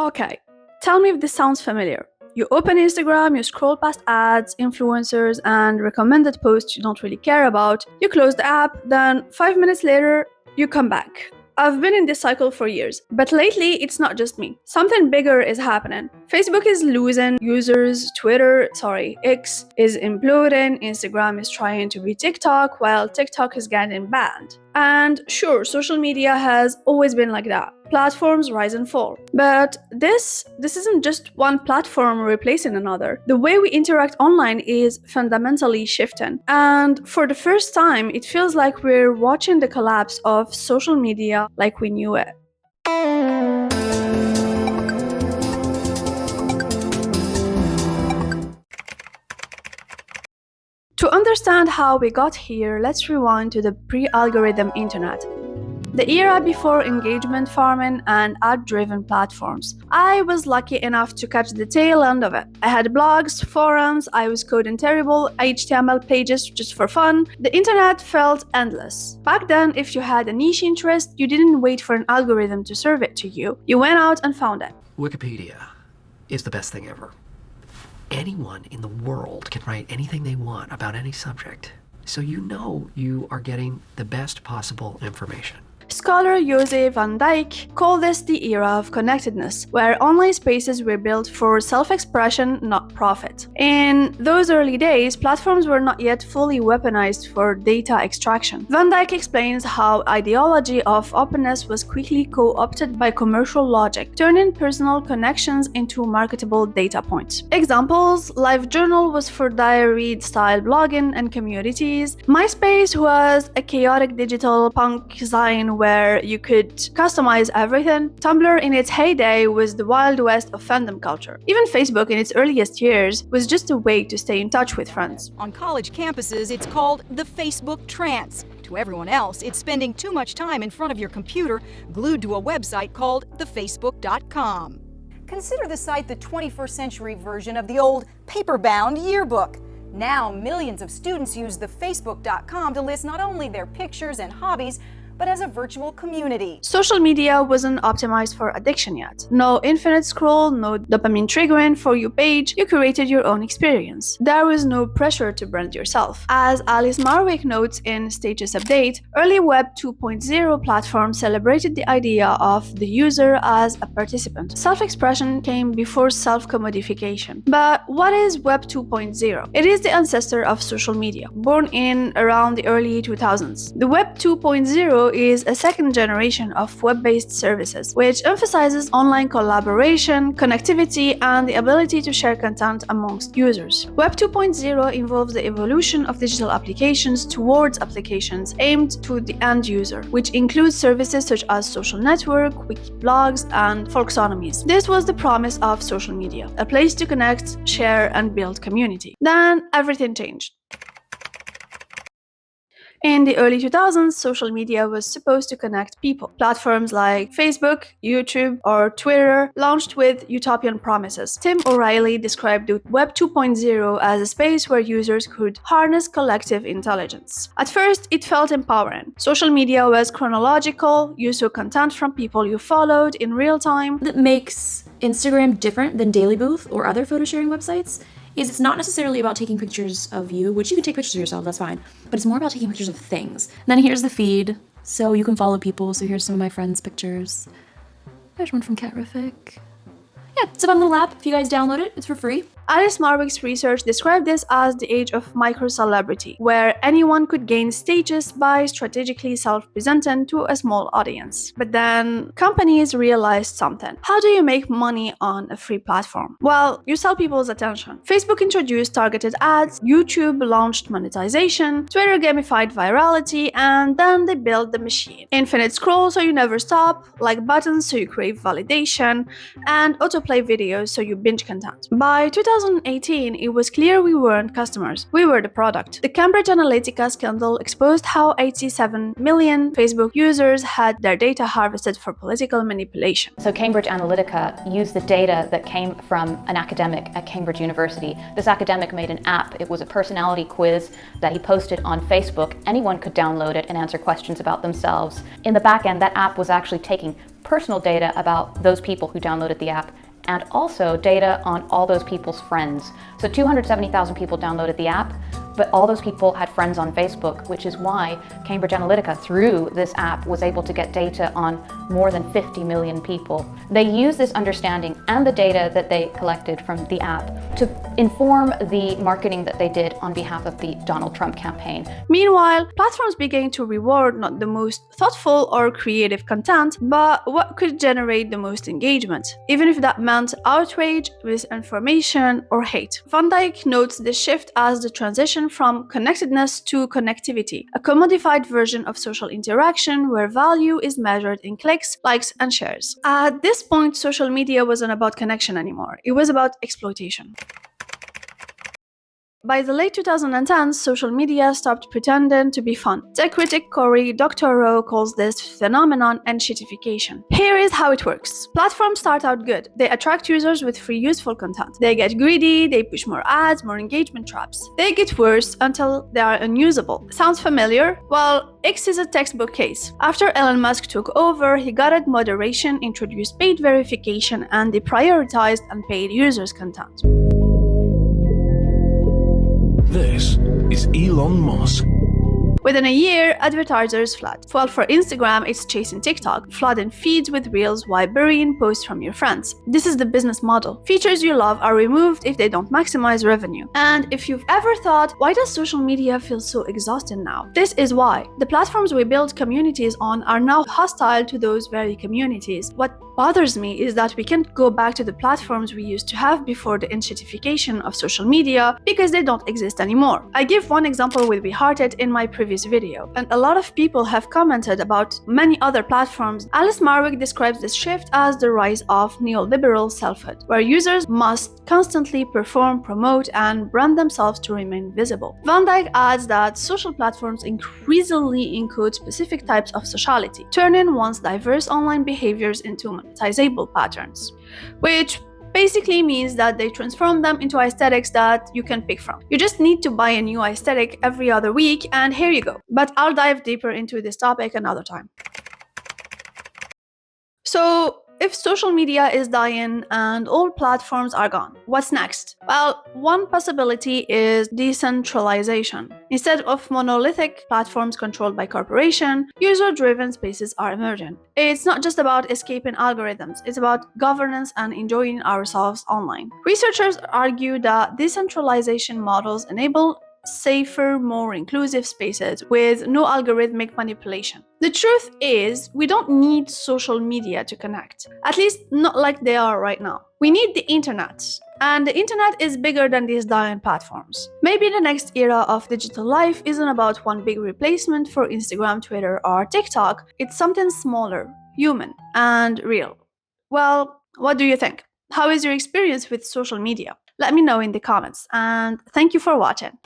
Okay, tell me if this sounds familiar. You open Instagram, you scroll past ads, influencers, and recommended posts you don't really care about. You close the app, then 5 minutes later, you come back. I've been in this cycle for years, but lately it's not just me. Something bigger is happening. Facebook is losing users, X is imploding, Instagram is trying to be TikTok, while TikTok is getting banned. And sure, social media has always been like that. Platforms rise and fall. But this isn't just one platform replacing another. The way we interact online is fundamentally shifting. And for the first time, it feels like we're watching the collapse of social media like we knew it. To understand how we got here, let's rewind to the pre-algorithm internet. The era before engagement farming and ad-driven platforms. I was lucky enough to catch the tail end of it. I had blogs, forums, I was coding terrible HTML pages just for fun. The internet felt endless. Back then, if you had a niche interest, you didn't wait for an algorithm to serve it to you. You went out and found it. Wikipedia is the best thing ever. Anyone in the world can write anything they want about any subject. So you are getting the best possible information. Scholar Jose van Dijk called this the era of connectedness, where online spaces were built for self-expression, not profit. In those early days, platforms were not yet fully weaponized for data extraction. Van Dijk explains how ideology of openness was quickly co-opted by commercial logic, turning personal connections into marketable data points. Examples: LiveJournal was for diary-style blogging and communities. MySpace was a chaotic digital punk zine where you could customize everything. Tumblr in its heyday was the Wild West of fandom culture. Even Facebook in its earliest years was just a way to stay in touch with friends. On college campuses, it's called the Facebook trance. To everyone else, it's spending too much time in front of your computer, glued to a website called thefacebook.com. Consider the site the 21st century version of the old paper-bound yearbook. Now, millions of students use thefacebook.com to list not only their pictures and hobbies, but as a virtual community. Social media wasn't optimized for addiction yet. No infinite scroll, no dopamine triggering for your page. You curated your own experience. There was no pressure to brand yourself. As Alice Marwick notes in Status Update, early Web 2.0 platforms celebrated the idea of the user as a participant. Self-expression came before self-commodification. But what is Web 2.0? It is the ancestor of social media, born in around the early 2000s. The Web 2.0 is a second generation of web-based services, which emphasizes online collaboration, connectivity, and the ability to share content amongst users. Web 2.0 involves the evolution of digital applications towards applications aimed to the end user, which includes services such as social network, wiki blogs, and folksonomies. This was the promise of social media, a place to connect, share, and build community. Then everything changed. In the early 2000s, social media was supposed to connect people. Platforms like Facebook, YouTube, or Twitter launched with utopian promises. Tim O'Reilly described the Web 2.0 as a space where users could harness collective intelligence. At first, it felt empowering. Social media was chronological, you saw content from people you followed in real time. That makes Instagram different than Daily Booth or other photo sharing websites is it's not necessarily about taking pictures of you, which you can take pictures of yourself, that's fine, but it's more about taking pictures of things. And then here's the feed, so you can follow people, so here's some of my friends' pictures. There's one from Catrific. Yeah, it's a fun little app. If you guys download it, it's for free. Alice Marwick's research described this as the age of micro-celebrity, where anyone could gain status by strategically self-presenting to a small audience. But then companies realized something. How do you make money on a free platform? Well, you sell people's attention. Facebook introduced targeted ads, YouTube launched monetization, Twitter gamified virality, and then they built the machine. Infinite scroll so you never stop, like buttons so you crave validation, and autoplay videos so you binge content. By 2018, it was clear we weren't customers, we were the product. The Cambridge Analytica scandal exposed how 87 million Facebook users had their data harvested for political manipulation. So Cambridge Analytica used the data that came from an academic at Cambridge University. This academic made an app. It was a personality quiz that he posted on Facebook. Anyone could download it and answer questions about themselves. In the back end, that app was actually taking personal data about those people who downloaded the app, and also data on all those people's friends. So 270,000 people downloaded the app, but all those people had friends on Facebook, which is why Cambridge Analytica, through this app, was able to get data on more than 50 million people. They used this understanding and the data that they collected from the app to inform the marketing that they did on behalf of the Donald Trump campaign. Meanwhile, platforms began to reward not the most thoughtful or creative content, but what could generate the most engagement, even if that meant outrage, misinformation, or hate. Van Dyck notes this shift as the transition from connectedness to connectivity, a commodified version of social interaction where value is measured in clicks, likes, and shares. At this point, social media wasn't about connection anymore, it was about exploitation. By the late 2010s, social media stopped pretending to be fun. Tech critic Cory Doctorow calls this phenomenon enshittification. Here is how it works. Platforms start out good. They attract users with free useful content. They get greedy, they push more ads, more engagement traps. They get worse until they are unusable. Sounds familiar? Well, X is a textbook case. After Elon Musk took over, he gutted moderation, introduced paid verification, and deprioritized unpaid users' content. This is Elon Musk. Within a year, advertisers flood. Well, for Instagram, it's chasing TikTok, flooding feeds with reels while burying posts from your friends. This is the business model. Features you love are removed if they don't maximize revenue. And if you've ever thought, why does social media feel so exhausting now? This is why. The platforms we build communities on are now hostile to those very communities. What bothers me is that we can't go back to the platforms we used to have before the enshittification of social media because they don't exist anymore. I give one example with WeHearted in my previous video, and a lot of people have commented about many other platforms. Alice Marwick describes this shift as the rise of neoliberal selfhood, where users must constantly perform, promote, and brand themselves to remain visible. Van Dyck adds that social platforms increasingly encode specific types of sociality, turning once diverse online behaviors into monetizable patterns, which basically means that they transform them into aesthetics that you can pick from. You just need to buy a new aesthetic every other week, and here you go. But I'll dive deeper into this topic another time. So, if social media is dying and all platforms are gone, what's next? Well, one possibility is decentralization. Instead of monolithic platforms controlled by corporations, user-driven spaces are emerging. It's not just about escaping algorithms, it's about governance and enjoying ourselves online. Researchers argue that decentralization models enable safer, more inclusive spaces with no algorithmic manipulation. The truth is, we don't need social media to connect, at least not like they are right now. We need the internet, and the internet is bigger than these dying platforms. Maybe the next era of digital life isn't about one big replacement for Instagram, Twitter, or TikTok. It's something smaller, human, and real. Well, what do you think? How is your experience with social media? Let me know in the comments, and thank you for watching.